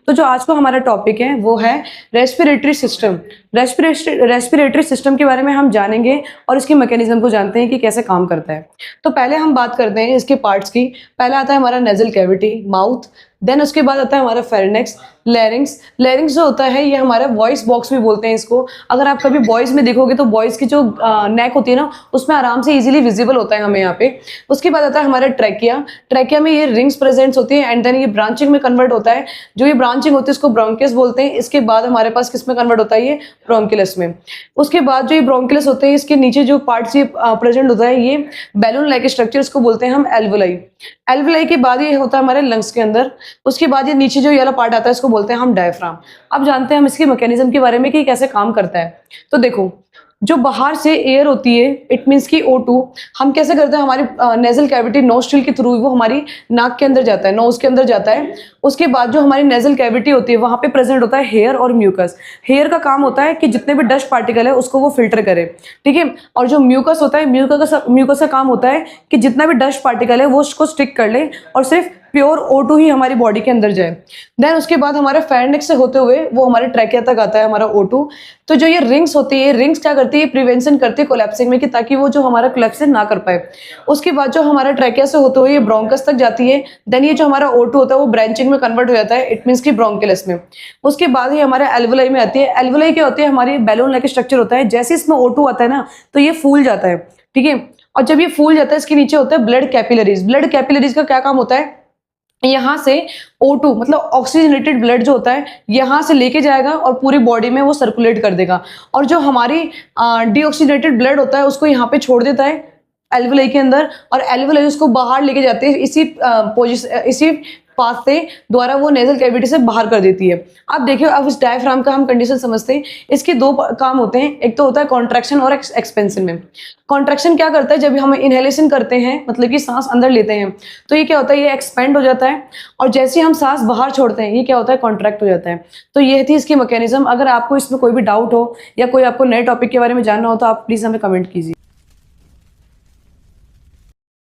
तो जो आज का हमारा टॉपिक है वो है रेस्पिरेटरी सिस्टम। रेस्पिरेटरी सिस्टम के बारे में हम जानेंगे और इसके मैकेनिज्म को जानते हैं कि कैसे काम करता है। तो पहले हम बात करते हैं इसके पार्ट्स की। पहला आता है हमारा नेजल कैविटी, माउथ। देन उसके बाद आता है हमारा फेरिनेक्स, लैरिंग्स। लैरिंग्स जो होता है ये हमारा वॉइस बॉक्स भी बोलते हैं इसको। अगर आप कभी बॉयज़ में देखोगे तो बॉयज़ की जो नेक होती है ना, उसमें आराम से इजीली विजिबल होता है हमें यहाँ पे। उसके बाद आता है हमारा ट्रैकिया। ट्रैकिया में ये रिंग्स प्रेजेंट्स होती है एंड देन ये ब्रांचिंग में कन्वर्ट होता है। जो ये ब्रांचिंग होती है इसको ब्रोंकियस बोलते हैं। इसके बाद हमारे पास किस में कन्वर्ट होता है, ये ब्रोंकियस में। उसके बाद जो ये ब्रोंकियस होते हैं इसके नीचे जो पार्ट्स ये प्रेजेंट होता है ये बैलून लाइक स्ट्रक्चर, इसको बोलते हैं हम एल्वुलाई। एल्वुलाई के बाद ये होता है हमारे लंग्स के अंदर। उसके बाद ये नीचे जो ये वाला पार्ट आता है इसको बोलते हैं हम डायफ्राम। अब जानते हैं हम इसके मैकेनिज्म के बारे में कि कैसे काम करता है। तो देखो, जो बाहर से एयर होती है इट मीन्स की O2, हम कैसे करते हैं, हमारी नेजल कैविटी नोस्ट्रिल के थ्रू वो हमारी नाक के अंदर जाता है, नोज के अंदर जाता है। उसके बाद जो हमारी नेजल कैविटी होती है वहाँ पे प्रेजेंट होता है हेयर और म्यूकस। हेयर का काम होता है कि जितने भी डस्ट पार्टिकल है उसको वो फिल्टर करे, ठीक है। और जो म्यूकस होता है, म्यूकस का काम होता है कि जितना भी डस्ट पार्टिकल है वो उसको स्टिक कर ले और सिर्फ प्योर O2 ही हमारी बॉडी के अंदर जाए। देन उसके बाद हमारे फेरिंक्स से होते हुए वो हमारे ट्रैकिया तक आता है हमारा O2। तो जो ये रिंग्स होती है, रिंग्स क्या करती है, प्रिवेंशन करती है कोलैप्सिंग में, कि ताकि वो जो हमारा कोलैप्सिंग ना कर पाए। उसके बाद जो हमारा ट्रैकिया से होते हुए ये ब्रोंकस तक जाती है। देन ये जो हमारा O2 होता है वो ब्रांचिंग में कन्वर्ट हो जाता है, इट मीन्स की ब्रोंकियस में। उसके बाद ही हमारे एल्वुलाई में आती है। एल्वुलाई क्या होती है, हमारी बैलून लाइक स्ट्रक्चर होता है। जैसे इसमें O2 आता है ना तो ये फूल जाता है, ठीक है। और जब ये फूल जाता है इसके नीचे होता है ब्लड कैपिलरीज। ब्लड कैपिलरीज का क्या काम होता है, यहाँ से O2 मतलब ऑक्सीजनेटेड ब्लड जो होता है यहाँ से लेके जाएगा और पूरी बॉडी में वो सर्कुलेट कर देगा। और जो हमारी डीऑक्सीजनेटेड ब्लड होता है उसको यहाँ पे छोड़ देता है एल्वुलाई के अंदर, और एल्वुलाई उसको बाहर लेके जाते हैं इसी पाथ से द्वारा वो नेजल कैविटी से बाहर कर देती है। अब देखिए, अब इस डायफ्राम का हम कंडीशन समझते हैं। इसके दो काम होते हैं, एक तो होता है कॉन्ट्रैक्शन और एक्सपेंशन में। कॉन्ट्रैक्शन क्या करता है, जब हम इनहेलेशन करते हैं मतलब कि सांस अंदर लेते हैं तो ये क्या होता है, ये एक्सपेंड हो जाता है। और जैसे हम सांस बाहर छोड़ते हैं ये क्या होता है, कॉन्ट्रैक्ट हो जाता है। तो ये थी इसकी मैकेनिज्म। अगर आपको इसमें कोई भी डाउट हो या कोई आपको नए टॉपिक के बारे में जानना हो तो आप प्लीज़ हमें कमेंट कीजिए।